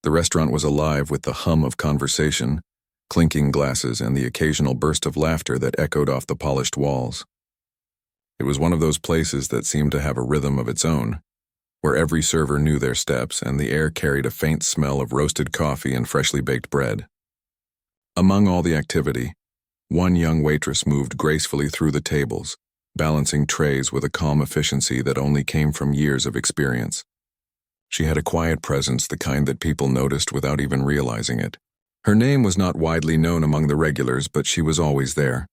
The restaurant was alive with the hum of conversation, clinking glasses, and the occasional burst of laughter that echoed off the polished walls. It was one of those places that seemed to have a rhythm of its own, where every server knew their steps and the air carried a faint smell of roasted coffee and freshly baked bread. Among all the activity, one young waitress moved gracefully through the tables, balancing trays with a calm efficiency that only came from years of experience. She had a quiet presence, the kind that people noticed without even realizing it. Her name was not widely known among the regulars, but she was always there,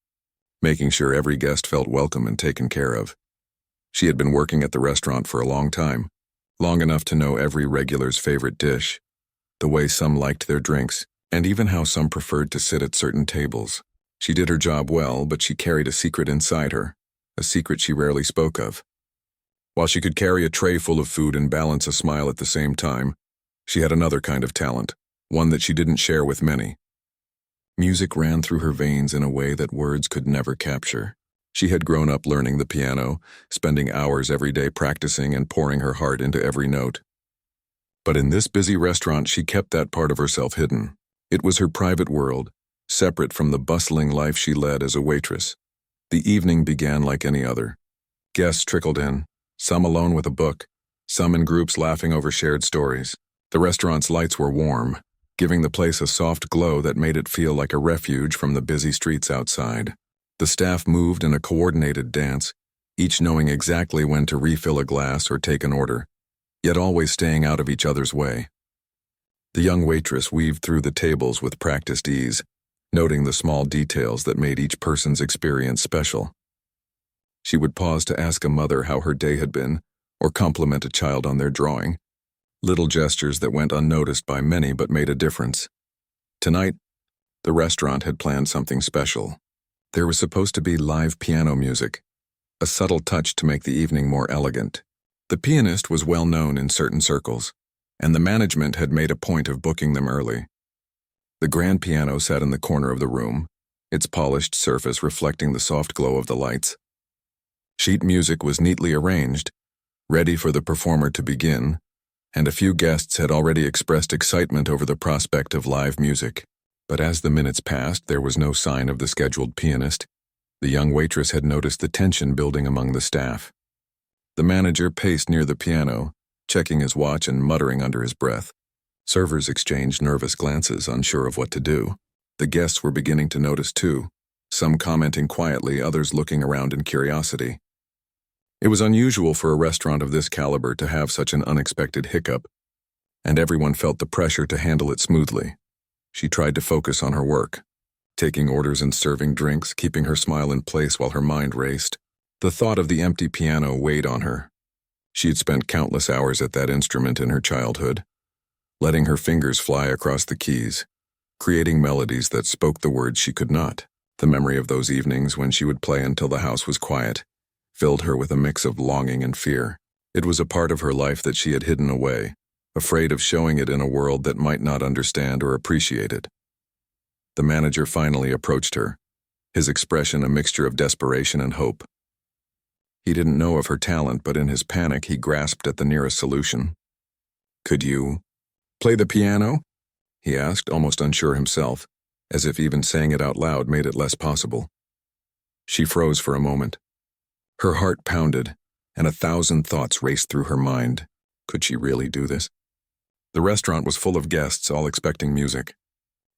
making sure every guest felt welcome and taken care of. She had been working at the restaurant for a long time, long enough to know every regular's favorite dish, the way some liked their drinks, and even how some preferred to sit at certain tables. She did her job well, but she carried a secret inside her, a secret she rarely spoke of. While she could carry a tray full of food and balance a smile at the same time, she had another kind of talent, one that she didn't share with many. Music ran through her veins in a way that words could never capture. She had grown up learning the piano, spending hours every day practicing and pouring her heart into every note. But in this busy restaurant, she kept that part of herself hidden. It was her private world, separate from the bustling life she led as a waitress. The evening began like any other. Guests trickled in, some alone with a book, some in groups laughing over shared stories. The restaurant's lights were warm, giving the place a soft glow that made it feel like a refuge from the busy streets outside. The staff moved in a coordinated dance, each knowing exactly when to refill a glass or take an order, yet always staying out of each other's way. The young waitress weaved through the tables with practiced ease, noting the small details that made each person's experience special. She would pause to ask a mother how her day had been, or compliment a child on their drawing. Little gestures that went unnoticed by many but made a difference. Tonight, the restaurant had planned something special. There was supposed to be live piano music, a subtle touch to make the evening more elegant. The pianist was well known in certain circles, and the management had made a point of booking them early. The grand piano sat in the corner of the room, its polished surface reflecting the soft glow of the lights. Sheet music was neatly arranged, ready for the performer to begin, and a few guests had already expressed excitement over the prospect of live music. But as the minutes passed, there was no sign of the scheduled pianist. The young waitress had noticed the tension building among the staff. The manager paced near the piano, checking his watch and muttering under his breath. Servers exchanged nervous glances, unsure of what to do. The guests were beginning to notice too, some commenting quietly, others looking around in curiosity. It was unusual for a restaurant of this caliber to have such an unexpected hiccup, and everyone felt the pressure to handle it smoothly. She tried to focus on her work, taking orders and serving drinks, keeping her smile in place while her mind raced. The thought of the empty piano weighed on her. She had spent countless hours at that instrument in her childhood, letting her fingers fly across the keys, creating melodies that spoke the words she could not. The memory of those evenings when she would play until the house was quiet filled her with a mix of longing and fear. It was a part of her life that she had hidden away, afraid of showing it in a world that might not understand or appreciate it. The manager finally approached her, his expression a mixture of desperation and hope. He didn't know of her talent, but in his panic he grasped at the nearest solution. "Could you play the piano?" he asked, almost unsure himself, as if even saying it out loud made it less possible. She froze for a moment. Her heart pounded, and 1,000 thoughts raced through her mind. Could she really do this? The restaurant was full of guests, all expecting music.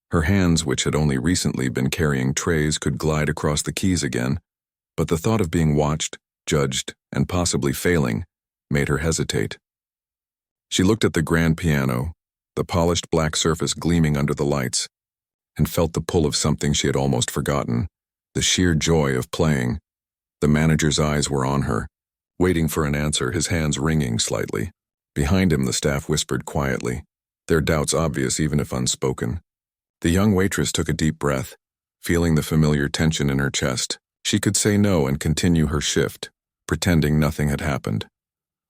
Her hands, which had only recently been carrying trays, could glide across the keys again, but the thought of being watched, judged, and possibly failing made her hesitate. She looked at the grand piano, the polished black surface gleaming under the lights, and felt the pull of something she had almost forgotten, the sheer joy of playing. The manager's eyes were on her, waiting for an answer, his hands ringing slightly. Behind him, the staff whispered quietly, their doubts obvious even if unspoken. The young waitress took a deep breath, feeling the familiar tension in her chest. She could say no and continue her shift, pretending nothing had happened.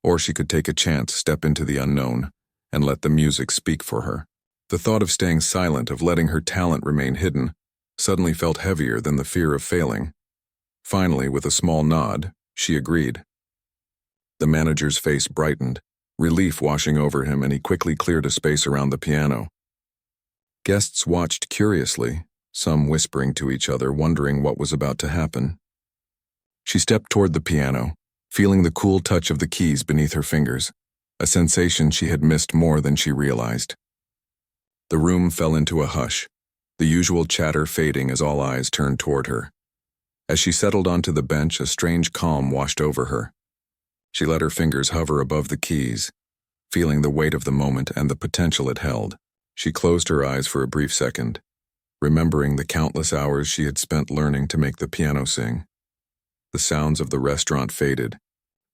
Or she could take a chance, step into the unknown, and let the music speak for her. The thought of staying silent, of letting her talent remain hidden, suddenly felt heavier than the fear of failing. Finally, with a small nod, she agreed. The manager's face brightened, relief washing over him, and he quickly cleared a space around the piano. Guests watched curiously, some whispering to each other, wondering what was about to happen. She stepped toward the piano, feeling the cool touch of the keys beneath her fingers, a sensation she had missed more than she realized. The room fell into a hush, the usual chatter fading as all eyes turned toward her. As she settled onto the bench, a strange calm washed over her. She let her fingers hover above the keys, feeling the weight of the moment and the potential it held. She closed her eyes for a brief second, remembering the countless hours she had spent learning to make the piano sing. The sounds of the restaurant faded,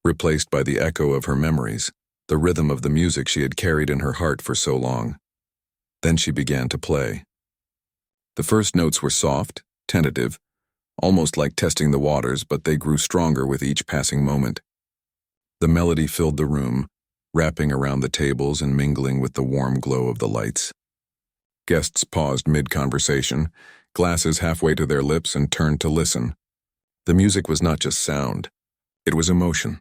replaced by the echo of her memories, the rhythm of the music she had carried in her heart for so long. Then she began to play. The first notes were soft, tentative, almost like testing the waters, but they grew stronger with each passing moment. The melody filled the room, wrapping around the tables and mingling with the warm glow of the lights. Guests paused mid-conversation, glasses halfway to their lips, and turned to listen. The music was not just sound, it was emotion.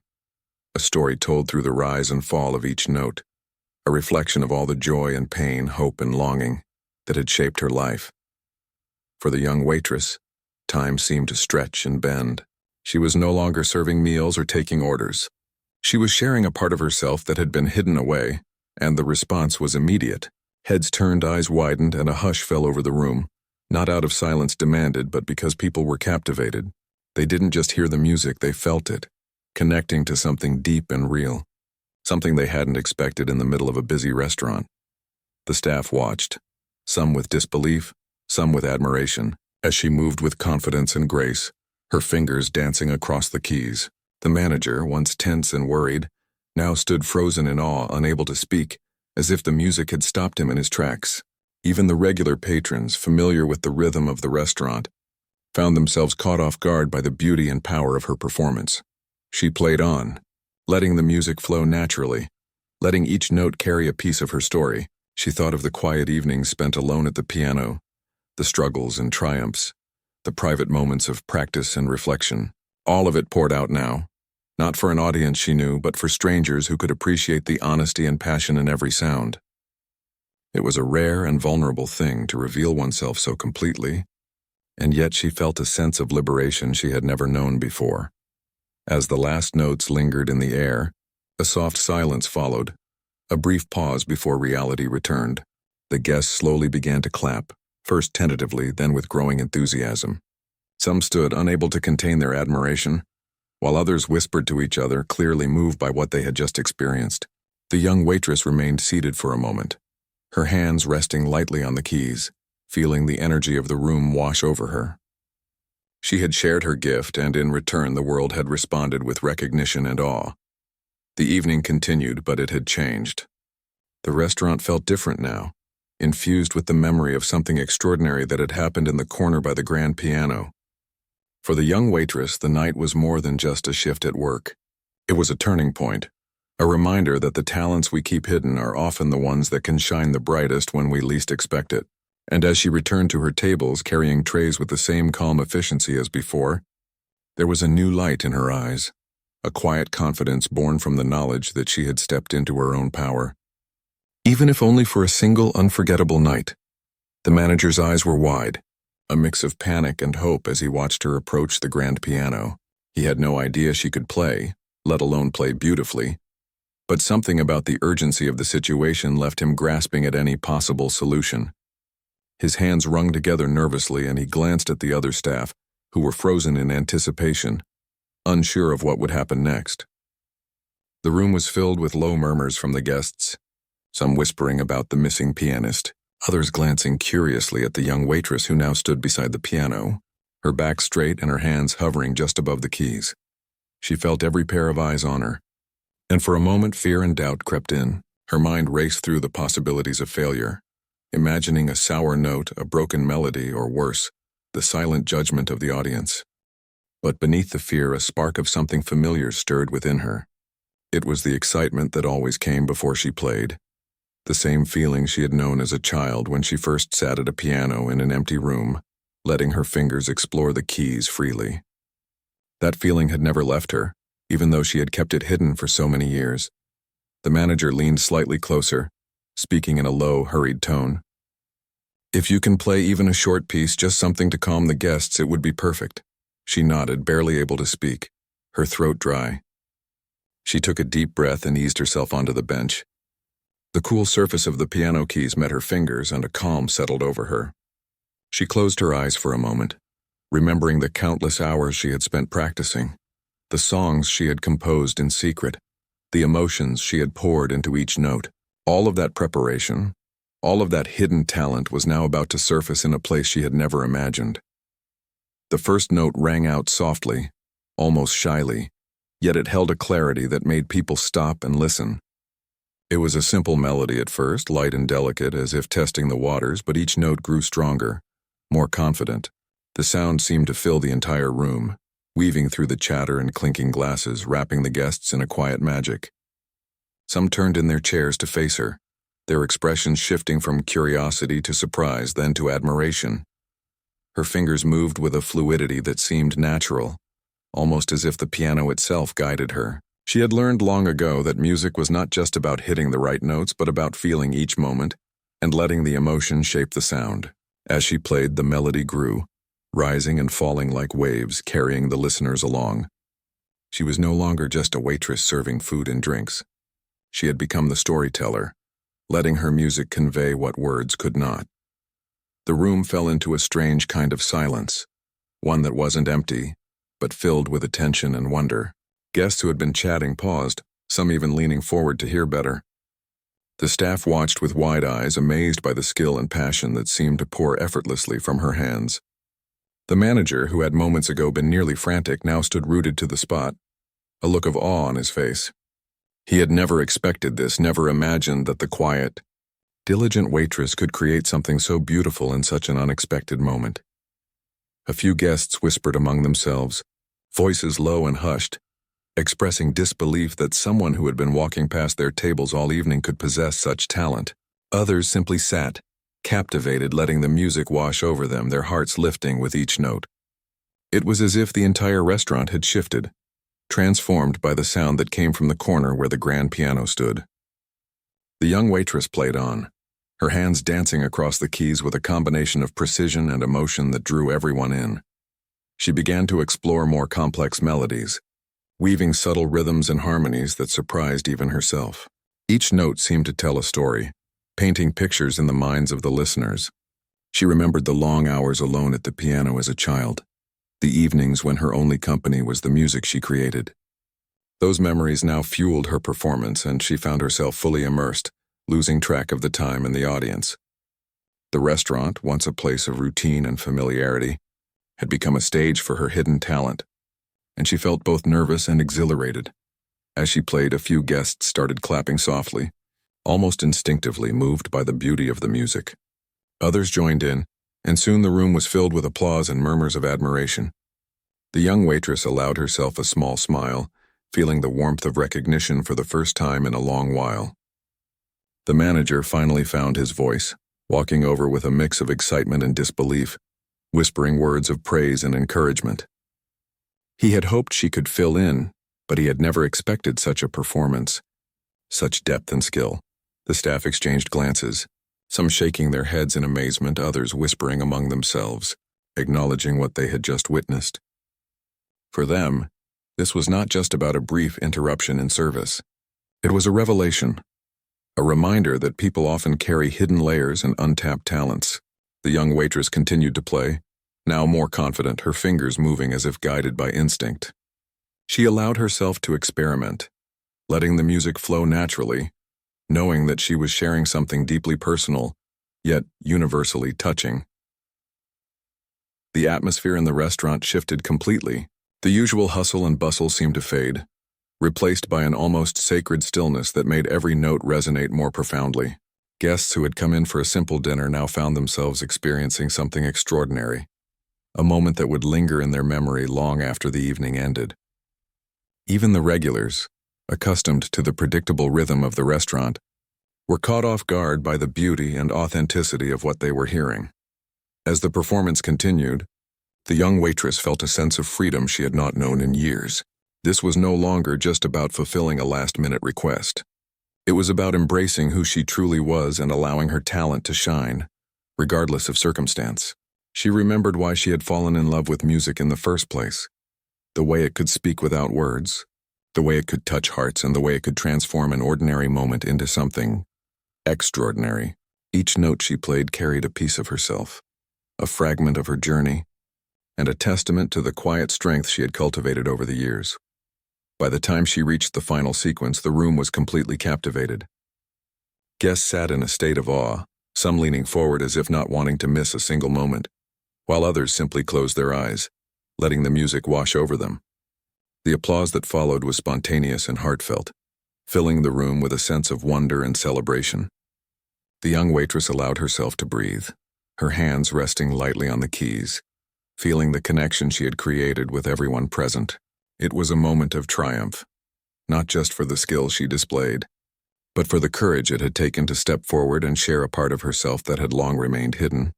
A story told through the rise and fall of each note, a reflection of all the joy and pain, hope and longing that had shaped her life. For the young waitress, time seemed to stretch and bend. She was no longer serving meals or taking orders. She was sharing a part of herself that had been hidden away, and the response was immediate. Heads turned, eyes widened, and a hush fell over the room, not out of silence demanded, but because people were captivated. They didn't just hear the music, they felt it, connecting to something deep and real, something they hadn't expected in the middle of a busy restaurant. The staff watched, some with disbelief, some with admiration, as she moved with confidence and grace, her fingers dancing across the keys. The manager, once tense and worried, now stood frozen in awe, unable to speak, as if the music had stopped him in his tracks. Even the regular patrons, familiar with the rhythm of the restaurant, found themselves caught off guard by the beauty and power of her performance. She played on, letting the music flow naturally, letting each note carry a piece of her story. She thought of the quiet evenings spent alone at the piano, the struggles and triumphs, the private moments of practice and reflection. All of it poured out now, not for an audience she knew, but for strangers who could appreciate the honesty and passion in every sound. It was a rare and vulnerable thing to reveal oneself so completely, and yet she felt a sense of liberation she had never known before. As the last notes lingered in the air, a soft silence followed, a brief pause before reality returned. The guests slowly began to clap, first tentatively, then with growing enthusiasm. Some stood, unable to contain their admiration, while others whispered to each other, clearly moved by what they had just experienced. The young waitress remained seated for a moment, her hands resting lightly on the keys, feeling the energy of the room wash over her. She had shared her gift, and in return the world had responded with recognition and awe. The evening continued, but it had changed. The restaurant felt different now, infused with the memory of something extraordinary that had happened in the corner by the grand piano. For the young waitress, the night was more than just a shift at work. It was a turning point, a reminder that the talents we keep hidden are often the ones that can shine the brightest when we least expect it. And as she returned to her tables, carrying trays with the same calm efficiency as before, there was a new light in her eyes, a quiet confidence born from the knowledge that she had stepped into her own power. Even if only for a single unforgettable night. The manager's eyes were wide, a mix of panic and hope as he watched her approach the grand piano. He had no idea she could play, let alone play beautifully, but something about the urgency of the situation left him grasping at any possible solution. His hands wrung together nervously, and he glanced at the other staff, who were frozen in anticipation, unsure of what would happen next. The room was filled with low murmurs from the guests, some whispering about the missing pianist, others glancing curiously at the young waitress who now stood beside the piano, her back straight and her hands hovering just above the keys. She felt every pair of eyes on her, and for a moment fear and doubt crept in. Her mind raced through the possibilities of failure, imagining a sour note, a broken melody, or worse, the silent judgment of the audience. But beneath the fear, a spark of something familiar stirred within her. It was the excitement that always came before she played, the same feeling she had known as a child when she first sat at a piano in an empty room, letting her fingers explore the keys freely. That feeling had never left her, even though she had kept it hidden for so many years. The manager leaned slightly closer, speaking in a low, hurried tone. "If you can play even a short piece, just something to calm the guests, it would be perfect." She nodded, barely able to speak, her throat dry. She took a deep breath and eased herself onto the bench. The cool surface of the piano keys met her fingers and a calm settled over her. She closed her eyes for a moment, remembering the countless hours she had spent practicing, the songs she had composed in secret, the emotions she had poured into each note. All of that preparation, all of that hidden talent was now about to surface in a place she had never imagined. The first note rang out softly, almost shyly, yet it held a clarity that made people stop and listen. It was a simple melody at first, light and delicate, as if testing the waters, but each note grew stronger, more confident. The sound seemed to fill the entire room, weaving through the chatter and clinking glasses, wrapping the guests in a quiet magic. Some turned in their chairs to face her, their expressions shifting from curiosity to surprise, then to admiration. Her fingers moved with a fluidity that seemed natural, almost as if the piano itself guided her. She had learned long ago that music was not just about hitting the right notes, but about feeling each moment and letting the emotion shape the sound. As she played, the melody grew, rising and falling like waves, carrying the listeners along. She was no longer just a waitress serving food and drinks. She had become the storyteller, letting her music convey what words could not. The room fell into a strange kind of silence, one that wasn't empty, but filled with attention and wonder. Guests who had been chatting paused, some even leaning forward to hear better. The staff watched with wide eyes, amazed by the skill and passion that seemed to pour effortlessly from her hands. The manager, who had moments ago been nearly frantic, now stood rooted to the spot, a look of awe on his face. He had never expected this, never imagined that the quiet, diligent waitress could create something so beautiful in such an unexpected moment. A few guests whispered among themselves, voices low and hushed, expressing disbelief that someone who had been walking past their tables all evening could possess such talent. Others simply sat, captivated, letting the music wash over them, their hearts lifting with each note. It was as if the entire restaurant had shifted, transformed by the sound that came from the corner where the grand piano stood. The young waitress played on, her hands dancing across the keys with a combination of precision and emotion that drew everyone in. She began to explore more complex melodies, weaving subtle rhythms and harmonies that surprised even herself. Each note seemed to tell a story, painting pictures in the minds of the listeners. She remembered the long hours alone at the piano as a child, the evenings when her only company was the music she created. Those memories now fueled her performance, and she found herself fully immersed, losing track of the time and the audience. The restaurant, once a place of routine and familiarity, had become a stage for her hidden talent, and she felt both nervous and exhilarated. As she played, a few guests started clapping softly, almost instinctively moved by the beauty of the music. Others joined in, and soon the room was filled with applause and murmurs of admiration. The young waitress allowed herself a small smile, feeling the warmth of recognition for the first time in a long while. The manager finally found his voice, walking over with a mix of excitement and disbelief, whispering words of praise and encouragement. He had hoped she could fill in, but he had never expected such a performance, such depth and skill. The staff exchanged glances, some shaking their heads in amazement, others whispering among themselves, acknowledging what they had just witnessed. For them, this was not just about a brief interruption in service. It was a revelation, a reminder that people often carry hidden layers and untapped talents. The young waitress continued to play, now more confident, her fingers moving as if guided by instinct. She allowed herself to experiment, letting the music flow naturally, knowing that she was sharing something deeply personal, yet universally touching. The atmosphere in the restaurant shifted completely. The usual hustle and bustle seemed to fade, replaced by an almost sacred stillness that made every note resonate more profoundly. Guests who had come in for a simple dinner now found themselves experiencing something extraordinary, a moment that would linger in their memory long after the evening ended. Even the regulars, accustomed to the predictable rhythm of the restaurant, were caught off guard by the beauty and authenticity of what they were hearing. As the performance continued, the young waitress felt a sense of freedom she had not known in years. This was no longer just about fulfilling a last-minute request. It was about embracing who she truly was and allowing her talent to shine, regardless of circumstance. She remembered why she had fallen in love with music in the first place. The way it could speak without words, the way it could touch hearts, and the way it could transform an ordinary moment into something extraordinary. Each note she played carried a piece of herself, a fragment of her journey, and a testament to the quiet strength she had cultivated over the years. By the time she reached the final sequence, the room was completely captivated. Guests sat in a state of awe, some leaning forward as if not wanting to miss a single moment, while others simply closed their eyes, letting the music wash over them. The applause that followed was spontaneous and heartfelt, filling the room with a sense of wonder and celebration. The young waitress allowed herself to breathe, her hands resting lightly on the keys, feeling the connection she had created with everyone present. It was a moment of triumph, not just for the skill she displayed, but for the courage it had taken to step forward and share a part of herself that had long remained hidden.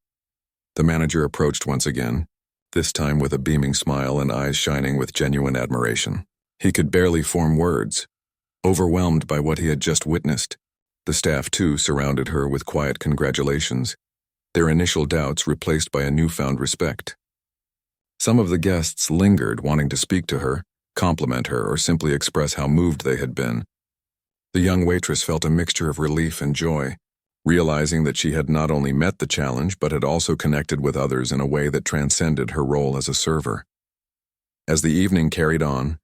The manager approached once again, this time with a beaming smile and eyes shining with genuine admiration. He could barely form words, overwhelmed by what he had just witnessed. The staff, too, surrounded her with quiet congratulations, their initial doubts replaced by a newfound respect. Some of the guests lingered, wanting to speak to her, compliment her, or simply express how moved they had been. The young waitress felt a mixture of relief and joy, realizing that she had not only met the challenge but had also connected with others in a way that transcended her role as a server. As the evening carried on,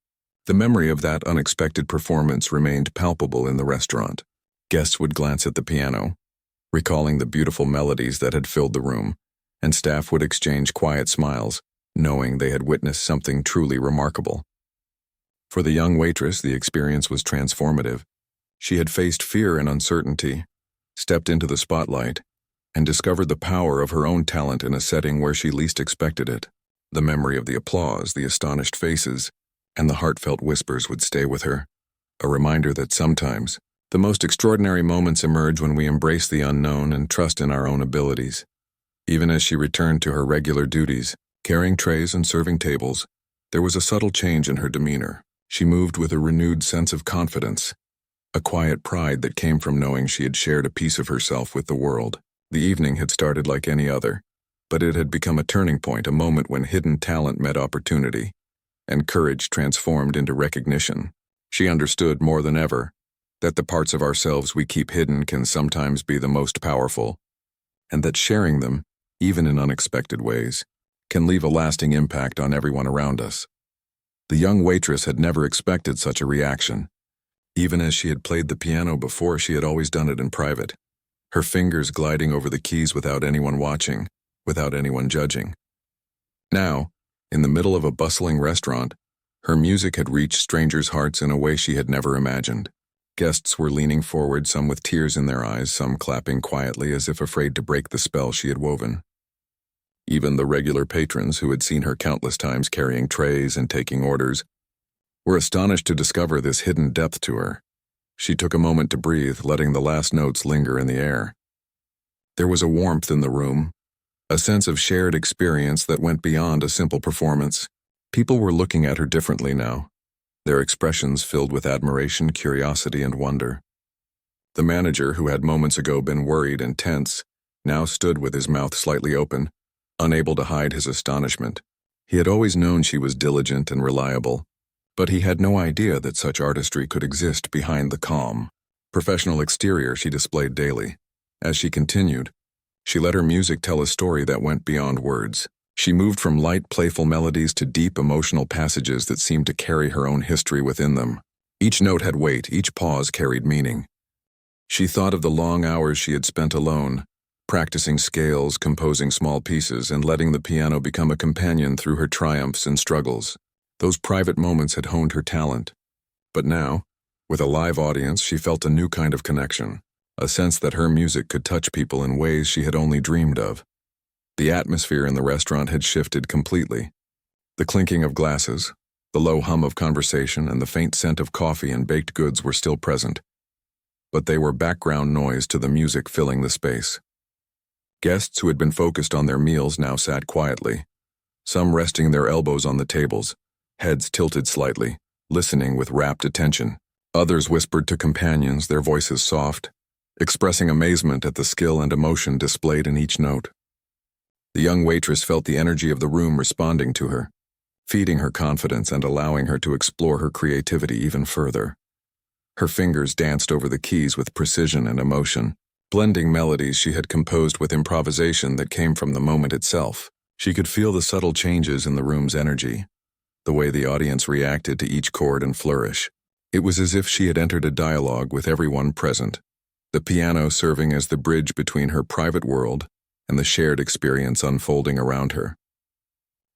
the memory of that unexpected performance remained palpable in the restaurant. Guests would glance at the piano, recalling the beautiful melodies that had filled the room, and staff would exchange quiet smiles, knowing they had witnessed something truly remarkable. For the young waitress, the experience was transformative. She had faced fear and uncertainty, stepped into the spotlight, and discovered the power of her own talent in a setting where she least expected it. The memory of the applause, the astonished faces, and the heartfelt whispers would stay with her, a reminder that sometimes the most extraordinary moments emerge when we embrace the unknown and trust in our own abilities. Even as she returned to her regular duties, carrying trays and serving tables, there was a subtle change in her demeanor. She moved with a renewed sense of confidence, a quiet pride that came from knowing she had shared a piece of herself with the world. The evening had started like any other, but it had become a turning point, a moment when hidden talent met opportunity, and courage transformed into recognition. She understood more than ever that the parts of ourselves we keep hidden can sometimes be the most powerful, and that sharing them, even in unexpected ways, can leave a lasting impact on everyone around us. The young waitress had never expected such a reaction. Even as she had played the piano before, she had always done it in private, her fingers gliding over the keys without anyone watching, without anyone judging. Now, in the middle of a bustling restaurant, her music had reached strangers' hearts in a way she had never imagined. Guests were leaning forward, some with tears in their eyes, some clapping quietly as if afraid to break the spell she had woven. Even the regular patrons, who had seen her countless times carrying trays and taking orders, were astonished to discover this hidden depth to her. She took a moment to breathe, letting the last notes linger in the air. There was a warmth in the room, a sense of shared experience that went beyond a simple performance. People were looking at her differently now, their expressions filled with admiration, curiosity, and wonder. The manager, who had moments ago been worried and tense, now stood with his mouth slightly open, unable to hide his astonishment. He had always known she was diligent and reliable, but he had no idea that such artistry could exist behind the calm, professional exterior she displayed daily. As she continued, she let her music tell a story that went beyond words. She moved from light, playful melodies to deep, emotional passages that seemed to carry her own history within them. Each note had weight, each pause carried meaning. She thought of the long hours she had spent alone, practicing scales, composing small pieces, and letting the piano become a companion through her triumphs and struggles. Those private moments had honed her talent. But now, with a live audience, she felt a new kind of connection, a sense that her music could touch people in ways she had only dreamed of. The atmosphere in the restaurant had shifted completely. The clinking of glasses, the low hum of conversation, and the faint scent of coffee and baked goods were still present, but they were background noise to the music filling the space. Guests who had been focused on their meals now sat quietly, some resting their elbows on the tables, heads tilted slightly, listening with rapt attention. Others whispered to companions, their voices soft, expressing amazement at the skill and emotion displayed in each note. The young waitress felt the energy of the room responding to her, feeding her confidence and allowing her to explore her creativity even further. Her fingers danced over the keys with precision and emotion, blending melodies she had composed with improvisation that came from the moment itself. She could feel the subtle changes in the room's energy, the way the audience reacted to each chord and flourish. It was as if she had entered a dialogue with everyone present, the piano serving as the bridge between her private world and the shared experience unfolding around her.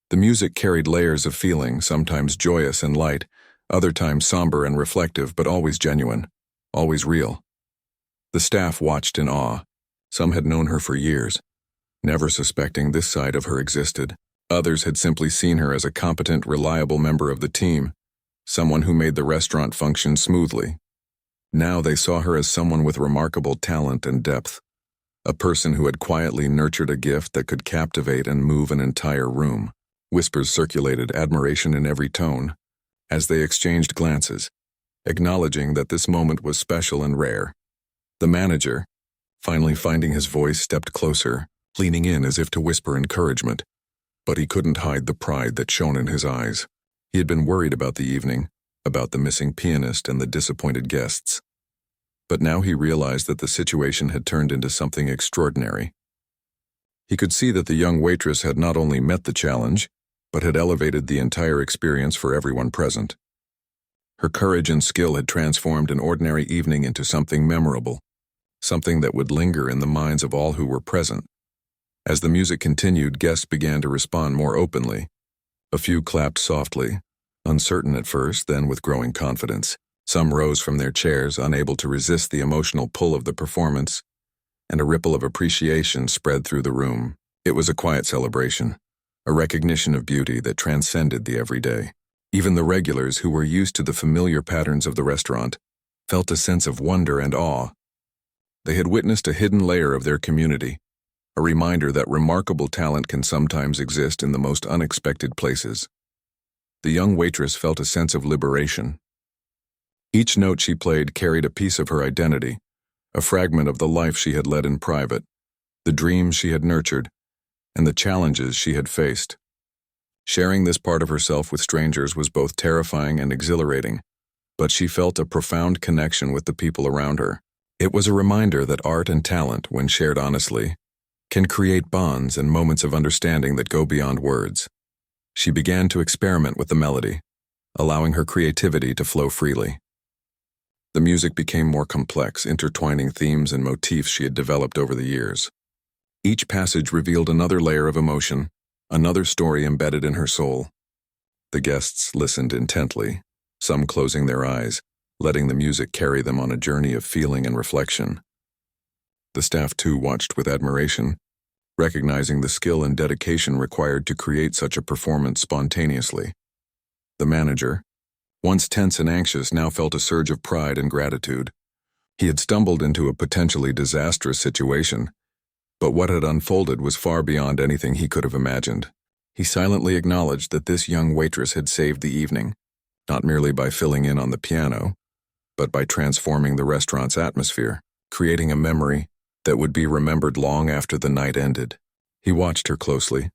The music carried layers of feeling, sometimes joyous and light, other times somber and reflective, but always genuine, always real. The staff watched in awe. Some had known her for years, never suspecting this side of her existed. Others had simply seen her as a competent, reliable member of the team, someone who made the restaurant function smoothly. Now they saw her as someone with remarkable talent and depth, a person who had quietly nurtured a gift that could captivate and move an entire room. Whispers circulated, admiration in every tone, as they exchanged glances, acknowledging that this moment was special and rare. The manager, finally finding his voice, stepped closer, leaning in as if to whisper encouragement, but he couldn't hide the pride that shone in his eyes. He had been worried about the evening, about the missing pianist and the disappointed guests. But now he realized that the situation had turned into something extraordinary. He could see that the young waitress had not only met the challenge, but had elevated the entire experience for everyone present. Her courage and skill had transformed an ordinary evening into something memorable, something that would linger in the minds of all who were present. As the music continued, guests began to respond more openly. A few clapped softly, uncertain at first, then with growing confidence. Some rose from their chairs, unable to resist the emotional pull of the performance, and a ripple of appreciation spread through the room. It was a quiet celebration, a recognition of beauty that transcended the everyday. Even the regulars, who were used to the familiar patterns of the restaurant, felt a sense of wonder and awe. They had witnessed a hidden layer of their community, a reminder that remarkable talent can sometimes exist in the most unexpected places. The young waitress felt a sense of liberation. Each note she played carried a piece of her identity, a fragment of the life she had led in private, the dreams she had nurtured, and the challenges she had faced. Sharing this part of herself with strangers was both terrifying and exhilarating, but she felt a profound connection with the people around her. It was a reminder that art and talent, when shared honestly, can create bonds and moments of understanding that go beyond words. She began to experiment with the melody, allowing her creativity to flow freely. The music became more complex, intertwining themes and motifs she had developed over the years. Each passage revealed another layer of emotion, another story embedded in her soul. The guests listened intently, some closing their eyes, letting the music carry them on a journey of feeling and reflection. The staff too watched with admiration, recognizing the skill and dedication required to create such a performance spontaneously. The manager, once tense and anxious, now felt a surge of pride and gratitude. He had stumbled into a potentially disastrous situation, but what had unfolded was far beyond anything he could have imagined. He silently acknowledged that this young waitress had saved the evening, not merely by filling in on the piano, but by transforming the restaurant's atmosphere, creating a memory that would be remembered long after the night ended. He watched her closely,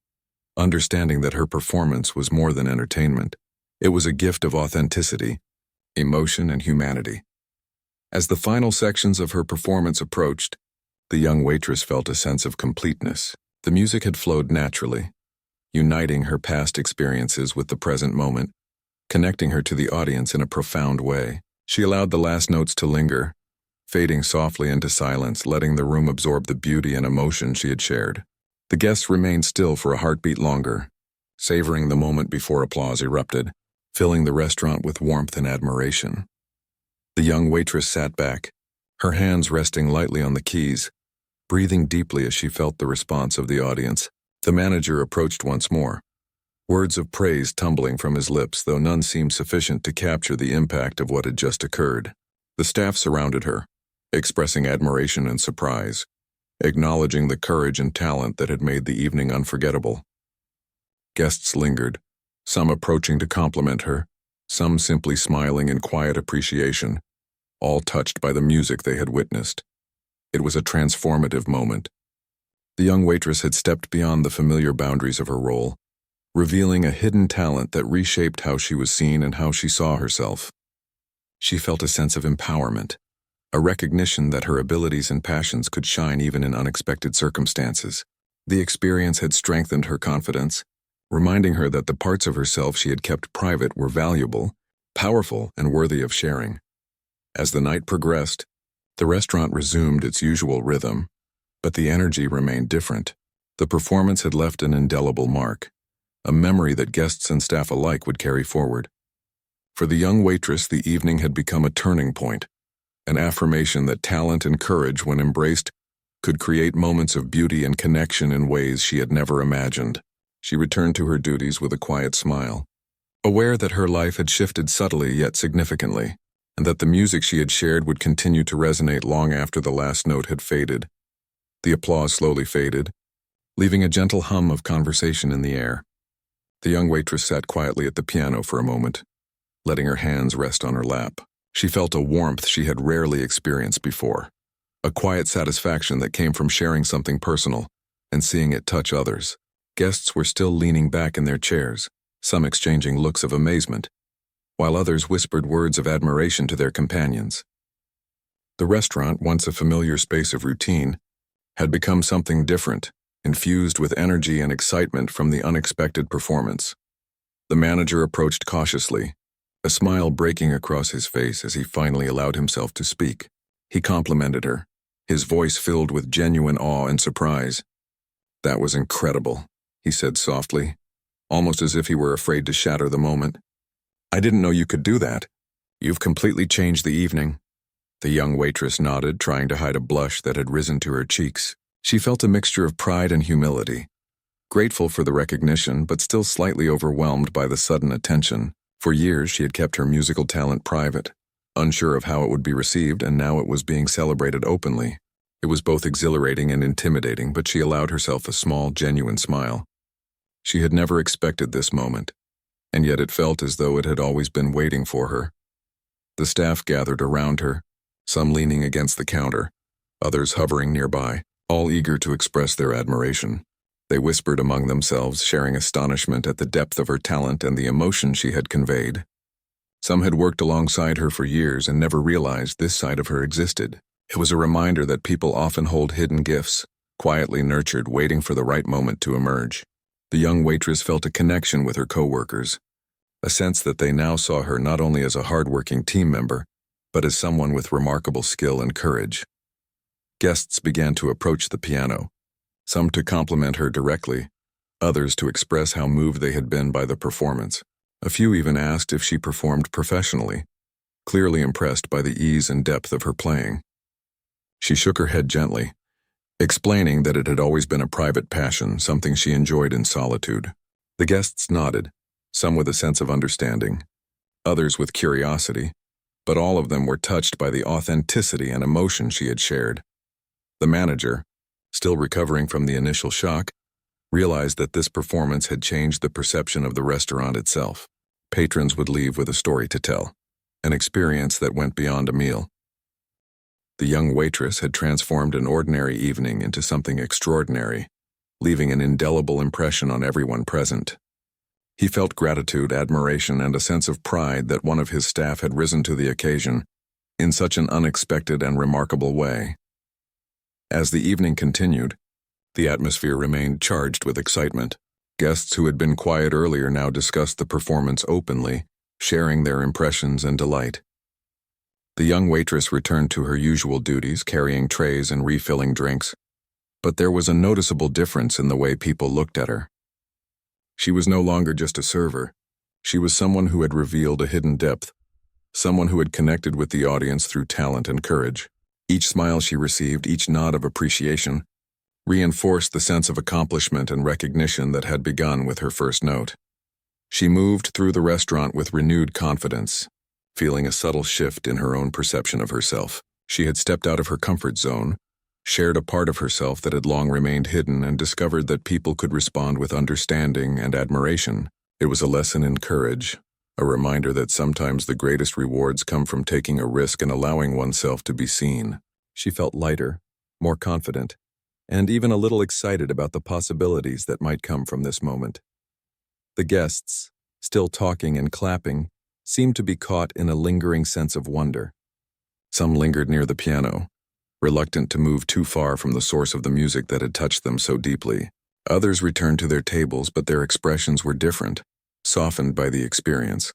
understanding that her performance was more than entertainment. It was a gift of authenticity, emotion, and humanity. As the final sections of her performance approached, the young waitress felt a sense of completeness. The music had flowed naturally, uniting her past experiences with the present moment, connecting her to the audience in a profound way. She allowed the last notes to linger, fading softly into silence, letting the room absorb the beauty and emotion she had shared. The guests remained still for a heartbeat longer, savoring the moment before applause erupted, filling the restaurant with warmth and admiration. The young waitress sat back, her hands resting lightly on the keys, breathing deeply as she felt the response of the audience. The manager approached once more, words of praise tumbling from his lips, though none seemed sufficient to capture the impact of what had just occurred. The staff surrounded her, expressing admiration and surprise, acknowledging the courage and talent that had made the evening unforgettable. Guests lingered, some approaching to compliment her, some simply smiling in quiet appreciation. all touched by the music they had witnessed. It was a transformative moment. The young waitress had stepped beyond the familiar boundaries of her role, revealing a hidden talent that reshaped how she was seen and how she saw herself. She felt a sense of empowerment, a recognition that her abilities and passions could shine even in unexpected circumstances. The experience had strengthened her confidence, reminding her that the parts of herself she had kept private were valuable, powerful, and worthy of sharing. As the night progressed, the restaurant resumed its usual rhythm, but the energy remained different. The performance had left an indelible mark, a memory that guests and staff alike would carry forward. For the young waitress, the evening had become a turning point, an affirmation that talent and courage, when embraced, could create moments of beauty and connection in ways she had never imagined. She returned to her duties with a quiet smile, aware that her life had shifted subtly yet significantly, and that the music she had shared would continue to resonate long after the last note had faded. The applause slowly faded, leaving a gentle hum of conversation in the air. The young waitress sat quietly at the piano for a moment, letting her hands rest on her lap. She felt a warmth she had rarely experienced before, a quiet satisfaction that came from sharing something personal and seeing it touch others. Guests were still leaning back in their chairs, some exchanging looks of amazement, while others whispered words of admiration to their companions. The restaurant, once a familiar space of routine, had become something different, infused with energy and excitement from the unexpected performance. The manager approached cautiously, a smile breaking across his face as he finally allowed himself to speak. He complimented her, his voice filled with genuine awe and surprise. "That was incredible," he said softly, almost as if he were afraid to shatter the moment. "I didn't know you could do that. You've completely changed the evening." The young waitress nodded, trying to hide a blush that had risen to her cheeks. She felt a mixture of pride and humility, grateful for the recognition but still slightly overwhelmed by the sudden attention. For years she had kept her musical talent private, unsure of how it would be received, and now it was being celebrated openly. It was both exhilarating and intimidating, but she allowed herself a small, genuine smile. She had never expected this moment, and yet it felt as though it had always been waiting for her. The staff gathered around her, some leaning against the counter, others hovering nearby, all eager to express their admiration. They whispered among themselves, sharing astonishment at the depth of her talent and the emotion she had conveyed. Some had worked alongside her for years and never realized this side of her existed. It was a reminder that people often hold hidden gifts, quietly nurtured, waiting for the right moment to emerge. The young waitress felt a connection with her co-workers, a sense that they now saw her not only as a hard-working team member, but as someone with remarkable skill and courage. Guests began to approach the piano, some to compliment her directly, others to express how moved they had been by the performance. A few even asked if she performed professionally, clearly impressed by the ease and depth of her playing. She shook her head gently, explaining that it had always been a private passion, something she enjoyed in solitude. The guests nodded, some with a sense of understanding, others with curiosity, but all of them were touched by the authenticity and emotion she had shared. The manager, still recovering from the initial shock, realized that this performance had changed the perception of the restaurant itself. Patrons would leave with a story to tell, an experience that went beyond a meal. The young waitress had transformed an ordinary evening into something extraordinary, leaving an indelible impression on everyone present. He felt gratitude, admiration, and a sense of pride that one of his staff had risen to the occasion in such an unexpected and remarkable way. As the evening continued, the atmosphere remained charged with excitement. Guests who had been quiet earlier now discussed the performance openly, sharing their impressions and delight. The young waitress returned to her usual duties, carrying trays and refilling drinks, but there was a noticeable difference in the way people looked at her. She was no longer just a server. She was someone who had revealed a hidden depth, someone who had connected with the audience through talent and courage. Each smile she received, each nod of appreciation, reinforced the sense of accomplishment and recognition that had begun with her first note. She moved through the restaurant with renewed confidence, feeling a subtle shift in her own perception of herself. She had stepped out of her comfort zone, shared a part of herself that had long remained hidden, and discovered that people could respond with understanding and admiration. It was a lesson in courage, a reminder that sometimes the greatest rewards come from taking a risk and allowing oneself to be seen. She felt lighter, more confident, and even a little excited about the possibilities that might come from this moment. The guests, still talking and clapping, seemed to be caught in a lingering sense of wonder. Some lingered near the piano, reluctant to move too far from the source of the music that had touched them so deeply. Others returned to their tables, but their expressions were different, softened by the experience,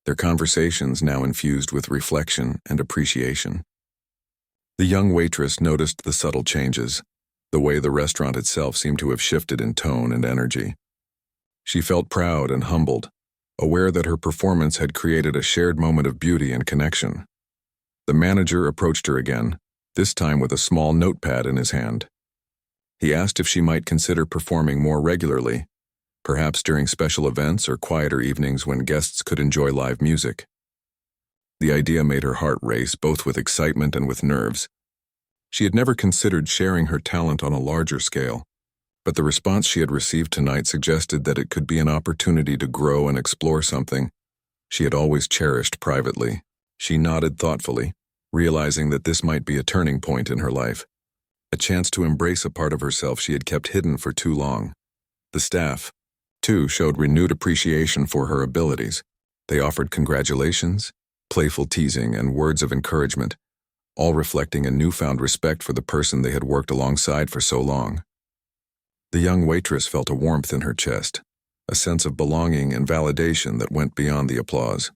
their conversations now infused with reflection and appreciation. The young waitress noticed the subtle changes, the way the restaurant itself seemed to have shifted in tone and energy. She felt proud and humbled, aware that her performance had created a shared moment of beauty and connection. The manager approached her again, this time with a small notepad in his hand. He asked if she might consider performing more regularly, perhaps during special events or quieter evenings when guests could enjoy live music. The idea made her heart race, both with excitement and with nerves. She had never considered sharing her talent on a larger scale, but the response she had received tonight suggested that it could be an opportunity to grow and explore something she had always cherished privately. She nodded thoughtfully, realizing that this might be a turning point in her life, a chance to embrace a part of herself she had kept hidden for too long. The staff, too, showed renewed appreciation for her abilities. They offered congratulations, playful teasing, and words of encouragement, all reflecting a newfound respect for the person they had worked alongside for so long. The young waitress felt a warmth in her chest, a sense of belonging and validation that went beyond the applause.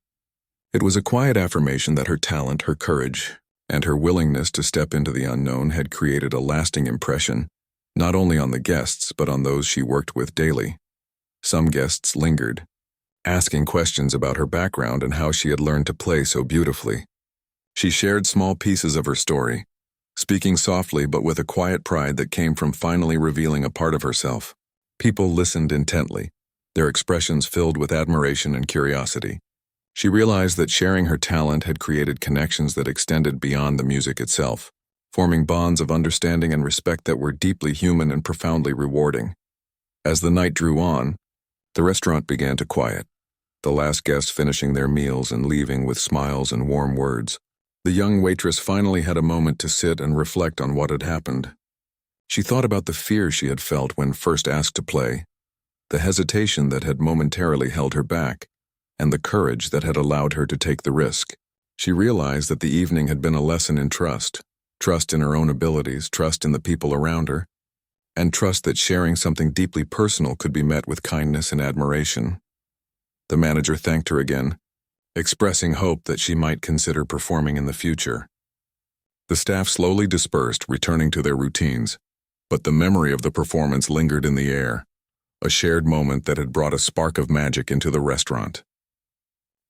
It was a quiet affirmation that her talent, her courage, and her willingness to step into the unknown had created a lasting impression, not only on the guests but on those she worked with daily. Some guests lingered, asking questions about her background and how she had learned to play so beautifully. She shared small pieces of her story, speaking softly but with a quiet pride that came from finally revealing a part of herself. People listened intently, their expressions filled with admiration and curiosity. She realized that sharing her talent had created connections that extended beyond the music itself, forming bonds of understanding and respect that were deeply human and profoundly rewarding. As the night drew on, the restaurant began to quiet, the last guests finishing their meals and leaving with smiles and warm words. The young waitress finally had a moment to sit and reflect on what had happened. She thought about the fear she had felt when first asked to play, the hesitation that had momentarily held her back, and the courage that had allowed her to take the risk. She realized that the evening had been a lesson in trust in her own abilities, trust in the people around her, and trust that sharing something deeply personal could be met with kindness and admiration. The manager thanked her again, expressing hope that she might consider performing in the future. The staff slowly dispersed, returning to their routines, but the memory of the performance lingered in the air, a shared moment that had brought a spark of magic into the restaurant.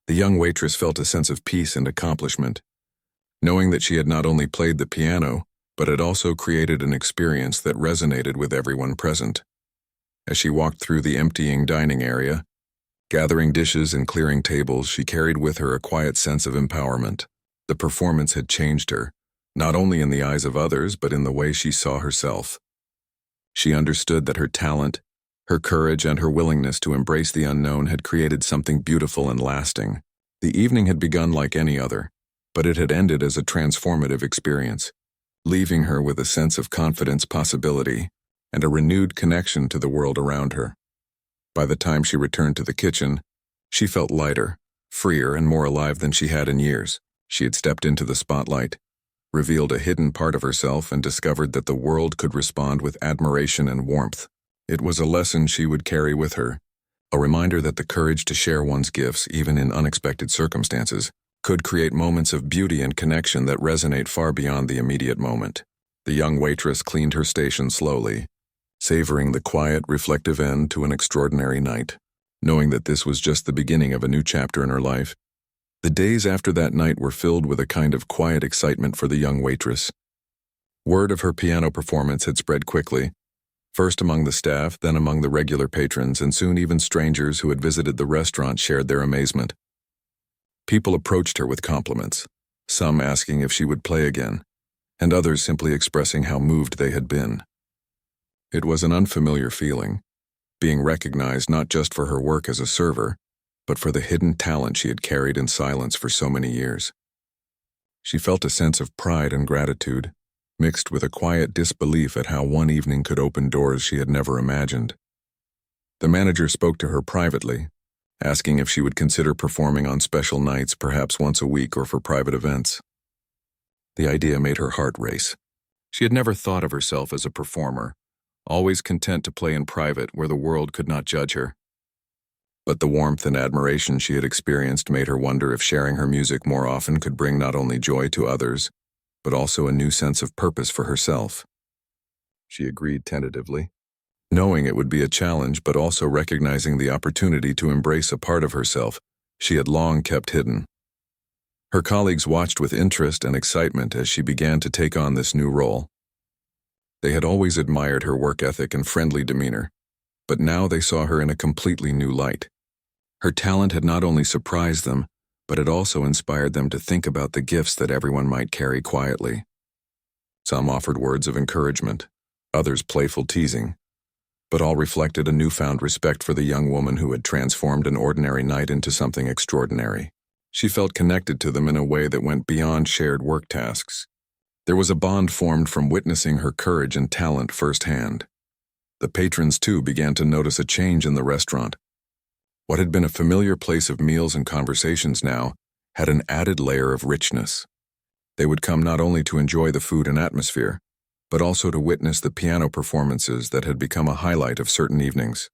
The young waitress felt a sense of peace and accomplishment, knowing that she had not only played the piano, but had also created an experience that resonated with everyone present. As she walked through the emptying dining area, gathering dishes and clearing tables, she carried with her a quiet sense of empowerment. The performance had changed her, not only in the eyes of others, but in the way she saw herself. She understood that her talent, her courage, and her willingness to embrace the unknown had created something beautiful and lasting. The evening had begun like any other, but it had ended as a transformative experience, leaving her with a sense of confidence, possibility, and a renewed connection to the world around her. By the time she returned to the kitchen, she felt lighter, freer, and more alive than she had in years. She had stepped into the spotlight, revealed a hidden part of herself, and discovered that the world could respond with admiration and warmth. It was a lesson she would carry with her, a reminder that the courage to share one's gifts, even in unexpected circumstances, could create moments of beauty and connection that resonate far beyond the immediate moment. The young waitress cleaned her station slowly, savoring the quiet, reflective end to an extraordinary night, knowing that this was just the beginning of a new chapter in her life. The days after that night were filled with a kind of quiet excitement for the young waitress. Word of her piano performance had spread quickly, first among the staff, then among the regular patrons, and soon even strangers who had visited the restaurant shared their amazement. People approached her with compliments, some asking if she would play again, and others simply expressing how moved they had been. It was an unfamiliar feeling, being recognized not just for her work as a server, but for the hidden talent she had carried in silence for so many years. She felt a sense of pride and gratitude, mixed with a quiet disbelief at how one evening could open doors she had never imagined. The manager spoke to her privately, asking if she would consider performing on special nights, perhaps once a week or for private events. The idea made her heart race. She had never thought of herself as a performer, always content to play in private where the world could not judge her. But the warmth and admiration she had experienced made her wonder if sharing her music more often could bring not only joy to others, but also a new sense of purpose for herself. She agreed tentatively, knowing it would be a challenge but also recognizing the opportunity to embrace a part of herself she had long kept hidden. Her colleagues watched with interest and excitement as she began to take on this new role. They had always admired her work ethic and friendly demeanor, but now they saw her in a completely new light. Her talent had not only surprised them, but it also inspired them to think about the gifts that everyone might carry quietly. Some offered words of encouragement, others playful teasing, but all reflected a newfound respect for the young woman who had transformed an ordinary night into something extraordinary. She felt connected to them in a way that went beyond shared work tasks. There was a bond formed from witnessing her courage and talent firsthand. The patrons, too, began to notice a change in the restaurant. What had been a familiar place of meals and conversations now had an added layer of richness. They would come not only to enjoy the food and atmosphere, but also to witness the piano performances that had become a highlight of certain evenings.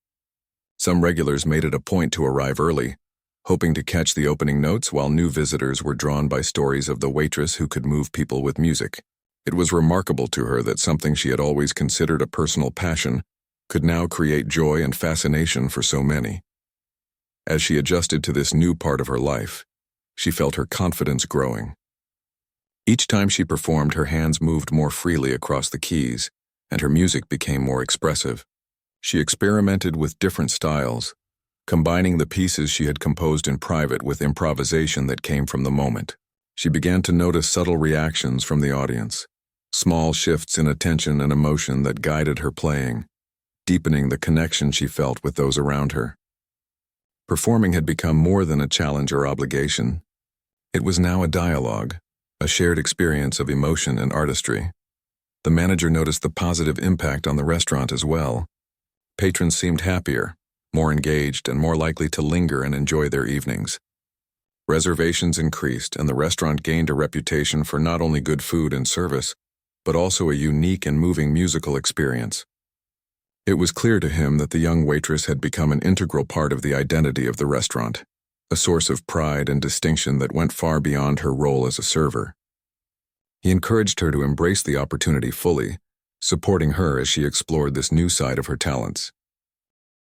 Some regulars made it a point to arrive early, hoping to catch the opening notes, while new visitors were drawn by stories of the waitress who could move people with music. It was remarkable to her that something she had always considered a personal passion could now create joy and fascination for so many. As she adjusted to this new part of her life, she felt her confidence growing. Each time she performed, her hands moved more freely across the keys, and her music became more expressive. She experimented with different styles, combining the pieces she had composed in private with improvisation that came from the moment. She began to notice subtle reactions from the audience, small shifts in attention and emotion that guided her playing, deepening the connection she felt with those around her. Performing had become more than a challenge or obligation. It was now a dialogue, a shared experience of emotion and artistry. The manager noticed the positive impact on the restaurant as well. Patrons seemed happier, more engaged, and more likely to linger and enjoy their evenings. Reservations increased, and the restaurant gained a reputation for not only good food and service, but also a unique and moving musical experience. It was clear to him that the young waitress had become an integral part of the identity of the restaurant, a source of pride and distinction that went far beyond her role as a server. He encouraged her to embrace the opportunity fully, supporting her as she explored this new side of her talents.